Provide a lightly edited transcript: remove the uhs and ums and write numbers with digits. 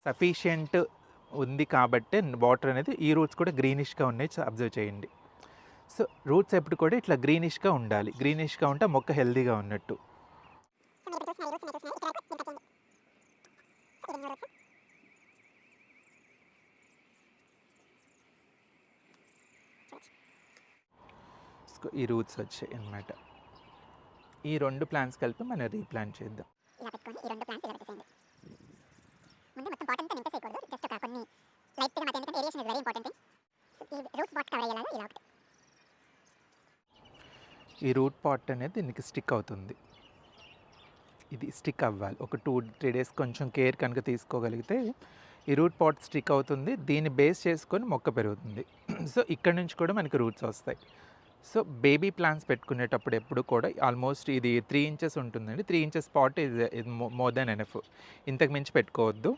Sufficient ఉంది కాబట్టి water అనేది ఈ రూట్స్ కూడా గ్రీనిష్గా ఉన్నాయి అబ్జర్వ్ చేయండి. సో రూట్స్ ఎప్పుడు కూడా ఇట్లా గ్రీనిష్గా ఉండాలి. గ్రీనిష్గా ఉంటే మొక్క హెల్తీగా ఉన్నట్టు. ఈ రూట్స్ వచ్చాయి అన్నమాట. ఈ 2 ప్లాంట్స్ కలిపి మనం రీప్లాంట్ చేద్దాం. ఇలా పెట్టుకొని ఈ 2 ప్లాంట్స్ ఇలా పెట్టేసేయండి. ముందు మొత్తం పాట్ అంతా నింపేసేయకూడదు. జస్ట్ ఒక కొన్ని లైట్గా మధ్య, ఎందుకంటే aeration is very important thing. ఈ రూట్ పాట్ కవర్ అయ్యేలాగా ఇలా ఒకటి. ఈ రూట్ పాట్ అనేది దీనికి స్టిక్ అవుతుంది. ఇది స్టిక్ అవ్వాలి. ఒక 2-3 డేస్ కొంచెం కేర్ కనుక తీసుకోగలిగితే ఈ రూట్ పాట్ స్టిక్ అవుతుంది. దీన్ని బేస్ చేసుకొని మొక్క పెరుగుతుంది. సో ఇక్కడ నుంచి కూడా మనకి రూట్స్ వస్తాయి. సో బేబీ ప్లాంట్స్ పెట్టుకునేటప్పుడు ఎప్పుడు కూడా ఆల్మోస్ట్ ఇది 3 ఇంచెస్ ఉంటుందండి. 3 ఇంచెస్ పాట్ ఇది మోర్ దెన్ ఎనఫ్. ఇంతకు మించి పెట్టుకోవద్దు.